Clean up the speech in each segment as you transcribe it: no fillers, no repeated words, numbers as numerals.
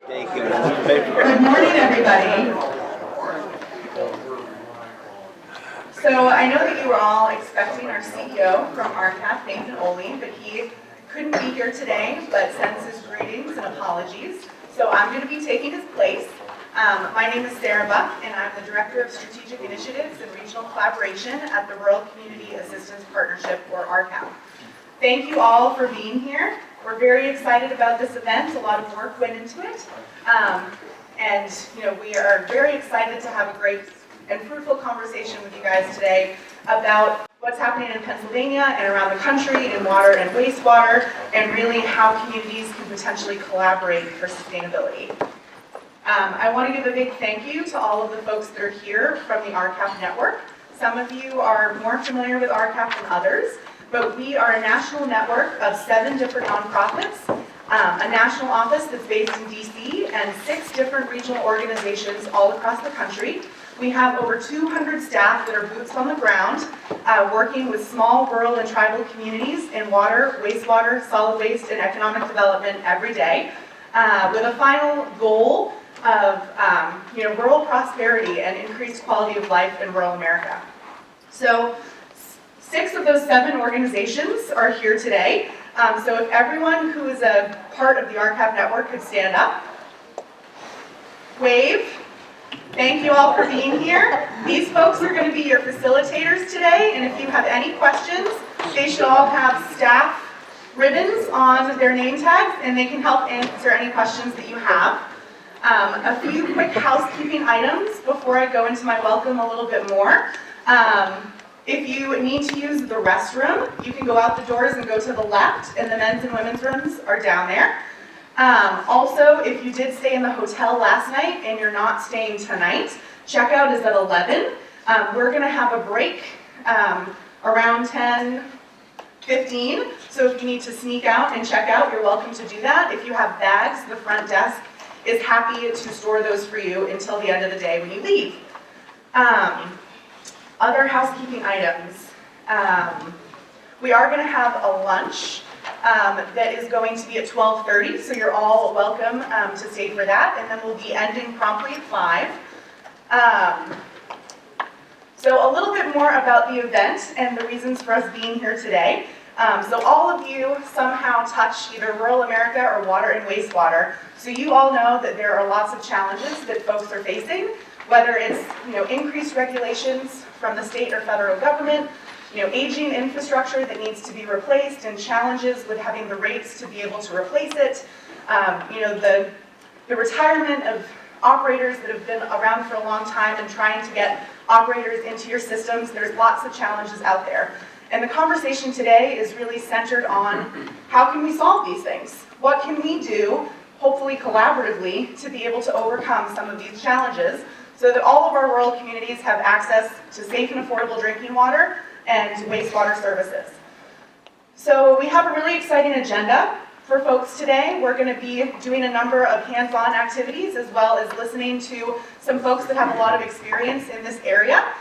Thank you. Good morning, everybody. So I know that you were all expecting our CEO from RCAP, Nathan Oley, but he couldn't be here today, but sends his greetings and apologies. So I'm going to be taking his place. My name is Sarah Buck, and I'm the Director of Strategic Initiatives and Regional Collaboration at the Rural Community Assistance Partnership, or RCAP. Thank you all for being here. We're very excited about this event. A lot of work went into it. We are very excited to have a great and fruitful conversation with you guys today about what's happening in Pennsylvania and around the country in water and wastewater, and really how communities can potentially collaborate for sustainability. I want to give a big thank you to all of the folks that are here from the RCAP network. Some of you are more familiar with RCAP than others, but we are a national network of 7 different nonprofits, a national office that's based in DC, and 6 different regional organizations all across the country. We have over 200 staff that are boots on the ground, working with small, rural, and tribal communities in water, wastewater, solid waste, and economic development every day, with a final goal of rural prosperity and increased quality of life in rural America. So 6 of those 7 organizations are here today. So if everyone who is a part of the RCAP network could stand up, wave. Thank you all for being here. These folks are going to be your facilitators today, and if you have any questions, they should all have staff ribbons on their name tags, and they can help answer any questions that you have. A few quick housekeeping items before I go into my welcome a little bit more. If you need to use the restroom, you can go out the doors and go to the left, and the men's and women's rooms are down there. Also, if you did stay in the hotel last night and you're not staying tonight, checkout is at 11. We're going to have a break around 10:15, so if you need to sneak out and check out, you're welcome to do that. If you have bags, the front desk is happy to store those for you until the end of the day when you leave. Other housekeeping items. We are going to have a lunch that is going to be at 12:30, so you're all welcome to stay for that, and then we'll be ending promptly at 5. So a little bit more about the event and the reasons for us being here today. So all of you somehow touch either rural America or water and wastewater, so you all know that there are lots of challenges that folks are facing, whether it's increased regulations from the state or federal government, aging infrastructure that needs to be replaced, and challenges with having the rates to be able to replace it, the retirement of operators that have been around for a long time and trying to get operators into your systems. There's lots of challenges out there. And the conversation today is really centered on how can we solve these things? What can we do, hopefully collaboratively, to be able to overcome some of these challenges so that all of our rural communities have access to safe and affordable drinking water and wastewater services. So we have a really exciting agenda for folks today. We're going to be doing a number of hands-on activities as well as listening to some folks that have a lot of experience in this area.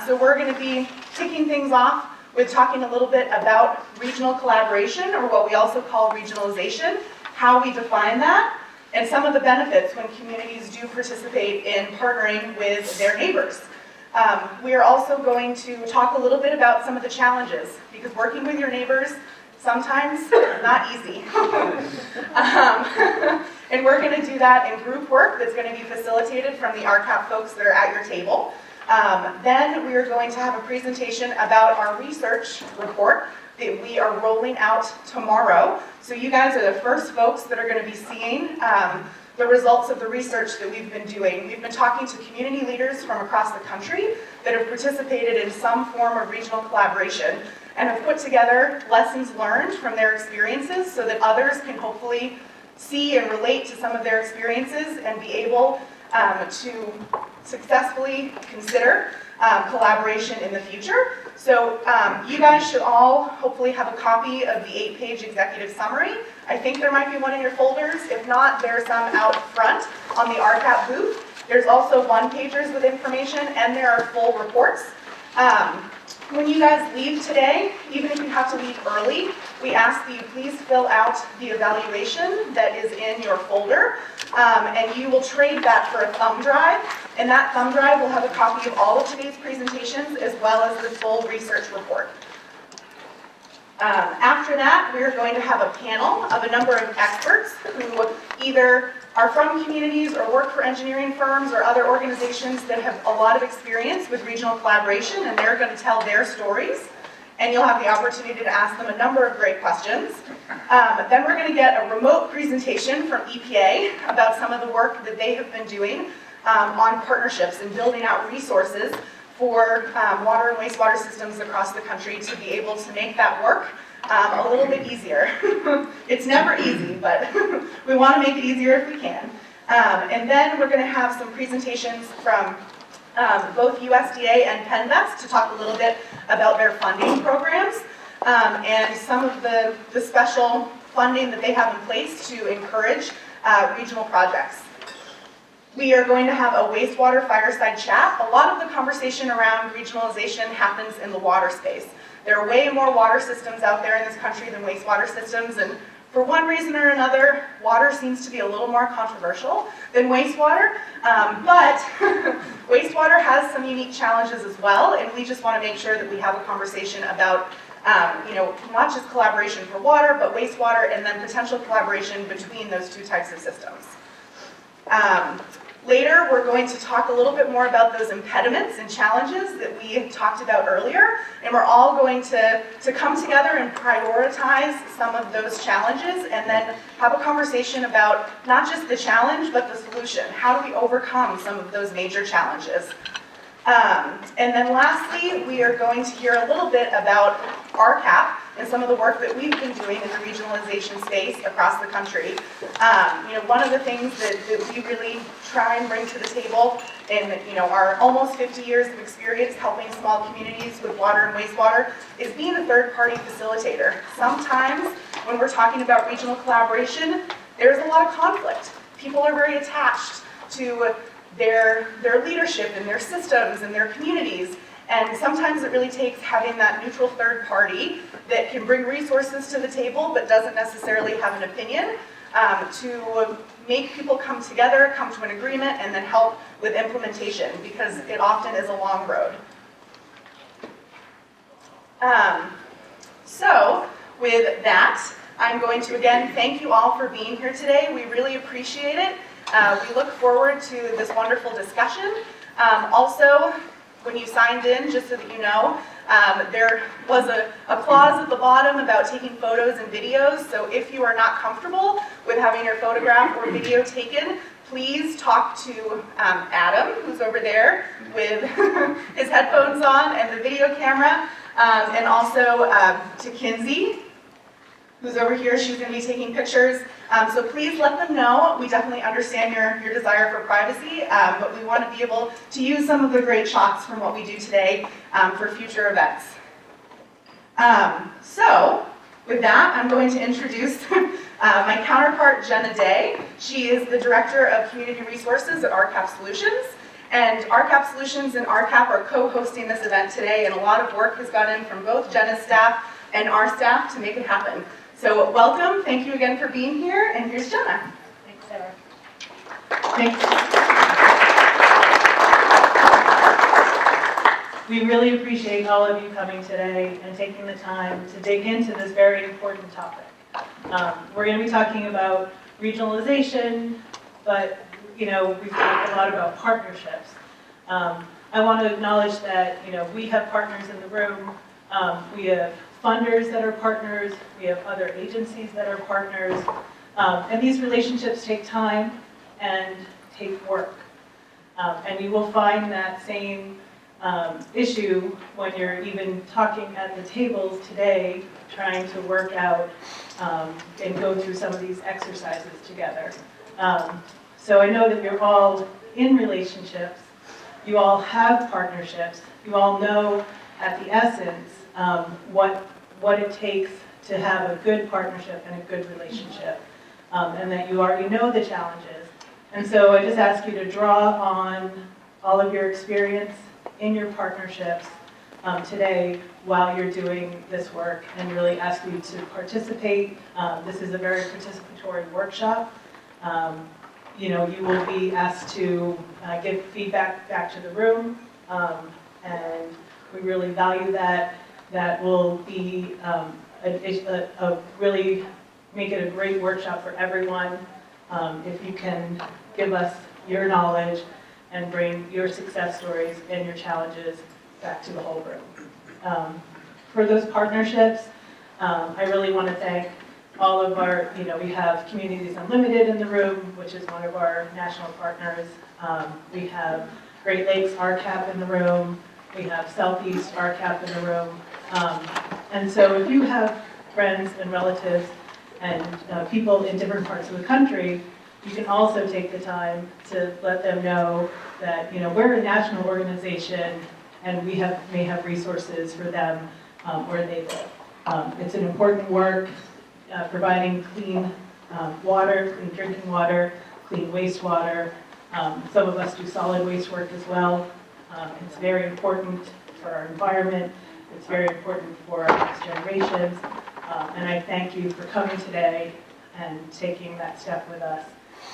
So we're going to be kicking things off with talking a little bit about regional collaboration, or what we also call regionalization, how we define that, and some of the benefits when communities do participate in partnering with their neighbors. We are also going to talk a little bit about some of the challenges, because working with your neighbors sometimes is not easy. And we're going to do that in group work that's going to be facilitated from the RCAP folks that are at your table. Then we are going to have a presentation about our research report that we are rolling out tomorrow. So you guys are the first folks that are going to be seeing the results of the research that we've been doing. We've been talking to community leaders from across the country that have participated in some form of regional collaboration and have put together lessons learned from their experiences so that others can hopefully see and relate to some of their experiences and be able to successfully consider collaboration in the future. So you guys should all hopefully have a copy of the 8-page executive summary. I think there might be one in your folders. If not, there's some out front on the RCAP booth. There's also one-pagers with information, and there are full reports. When you guys leave today, even if you have to leave early, we ask that you please fill out the evaluation that is in your folder, and you will trade that for a thumb drive, and that thumb drive will have a copy of all of today's presentations as well as the full research report. After that, we're going to have a panel of a number of experts who either are from communities or work for engineering firms or other organizations that have a lot of experience with regional collaboration, and they're going to tell their stories. And you'll have the opportunity to ask them a number of great questions. Then we're going to get a remote presentation from EPA about some of the work that they have been doing on partnerships and building out resources for water and wastewater systems across the country to be able to make that work a little bit easier. It's never easy, but we want to make it easier if we can. And then we're going to have some presentations from both USDA and PennVest to talk a little bit about their funding programs and some of the special funding that they have in place to encourage regional projects. We are going to have a wastewater fireside chat. A lot of the conversation around regionalization happens in the water space. There are way more water systems out there in this country than wastewater systems, and for one reason or another, water seems to be a little more controversial than wastewater, but wastewater has some unique challenges as well, and we just want to make sure that we have a conversation about not just collaboration for water, but wastewater, and then potential collaboration between those two types of systems. Later, we're going to talk a little bit more about those impediments and challenges that we talked about earlier, and we're all going to come together and prioritize some of those challenges and then have a conversation about not just the challenge, but the solution. How do we overcome some of those major challenges? And then lastly, we are going to hear a little bit about RCAP and some of the work that we've been doing in the regionalization space across the country. One of the things that we really try and bring to the table in our almost 50 years of experience helping small communities with water and wastewater is being a third-party facilitator. Sometimes when we're talking about regional collaboration, there's a lot of conflict. People are very attached to their leadership and their systems and their communities. And sometimes it really takes having that neutral third party that can bring resources to the table but doesn't necessarily have an opinion to make people come together, come to an agreement, and then help with implementation, because it often is a long road. So with that, I'm going to again thank you all for being here today. We really appreciate it. We look forward to this wonderful discussion. Also, when you signed in, just so that you know, there was a clause at the bottom about taking photos and videos, so if you are not comfortable with having your photograph or video taken, please talk to Adam, who's over there with his headphones on and the video camera, and also to Kinsey, who's over here. She's going to be taking pictures. So please let them know. We definitely understand your desire for privacy, but we want to be able to use some of the great shots from what we do today for future events. So with that, I'm going to introduce my counterpart, Jenna Day. She is the Director of Community Resources at RCAP Solutions. And RCAP Solutions and RCAP are co-hosting this event today, and a lot of work has gone in from both Jenna's staff and our staff to make it happen. So welcome, thank you again for being here, and here's Jenna. Thanks, Sarah. Thanks. We really appreciate all of you coming today and taking the time to dig into this very important topic. We're going to be talking about regionalization, but we've talked a lot about partnerships. I want to acknowledge that we have partners in the room. We have funders that are partners, we have other agencies that are partners, and these relationships take time and take work. And you will find that same issue when you're even talking at the tables today, trying to work out and go through some of these exercises together. So I know that you're all in relationships, you all have partnerships, you all know at the essence what it takes to have a good partnership and a good relationship, and that you already know the challenges. And so I just ask you to draw on all of your experience in your partnerships, today while you're doing this work and really ask you to participate. This is a very participatory workshop. You know, you will be asked to give feedback back to the room, and we really value that. That will be really make it a great workshop for everyone. If you can give us your knowledge and bring your success stories and your challenges back to the whole group. For those partnerships, I really want to thank all of our, you know, we have Communities Unlimited in the room, which is one of our national partners. We have Great Lakes RCAP in the room. We have Southeast RCAP in the room. And so if you have friends and relatives and people in different parts of the country, you can also take the time to let them know that, you know, we're a national organization and we may have resources for them where they live. It's an important work, providing clean water, clean drinking water, clean wastewater. Some of us do solid waste work as well. It's very important for our environment. It's very important for our next generations. And I thank you for coming today and taking that step with us.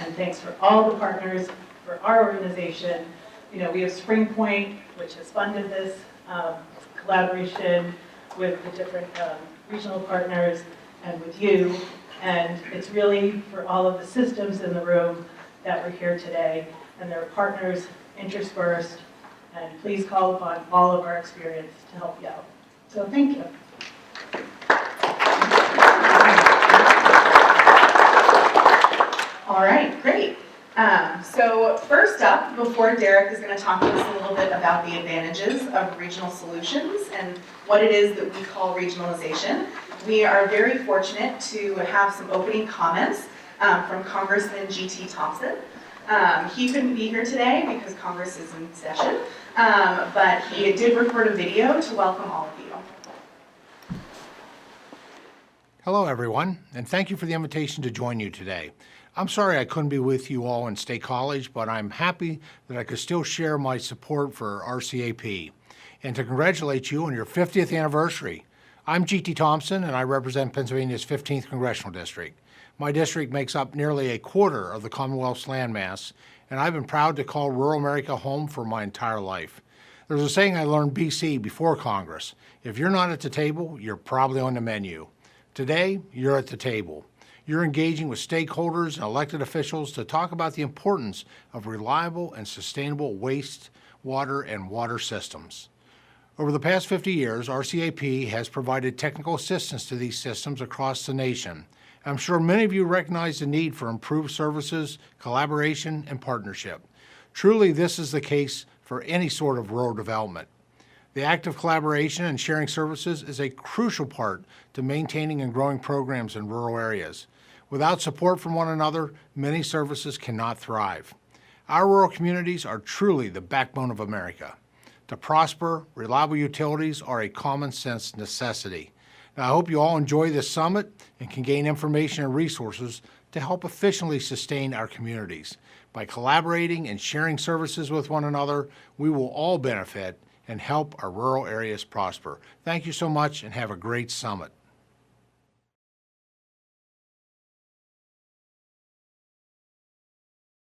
And thanks for all the partners for our organization. You know, we have Spring Point, which has funded this collaboration with the different regional partners and with you. And it's really for all of the systems in the room that we're here today. And there are partners interspersed. And please call upon all of our experience to help you out. So thank you. All right, great. So first up, before Derek is going to talk to us a little bit about the advantages of regional solutions and what it is that we call regionalization, we are very fortunate to have some opening comments from Congressman G.T. Thompson. He couldn't be here today because Congress is in session, but he did record a video to welcome all of you. Hello, everyone, and thank you for the invitation to join you today. I'm sorry I couldn't be with you all in State College, but I'm happy that I could still share my support for RCAP and to congratulate you on your 50th anniversary. I'm G.T. Thompson, and I represent Pennsylvania's 15th Congressional District. My district makes up nearly a quarter of the Commonwealth's landmass, and I've been proud to call rural America home for my entire life. There's a saying I learned BC before Congress: if you're not at the table, you're probably on the menu. Today, you're at the table. You're engaging with stakeholders and elected officials to talk about the importance of reliable and sustainable waste, water, and water systems. Over the past 50 years, RCAP has provided technical assistance to these systems across the nation. I'm sure many of you recognize the need for improved services, collaboration, and partnership. Truly, this is the case for any sort of rural development. The act of collaboration and sharing services is a crucial part to maintaining and growing programs in rural areas. Without support from one another, many services cannot thrive. Our rural communities are truly the backbone of America. To prosper, reliable utilities are a common sense necessity. Now, I hope you all enjoy this summit and can gain information and resources to help efficiently sustain our communities. By collaborating and sharing services with one another, we will all benefit and help our rural areas prosper. Thank you so much and have a great summit.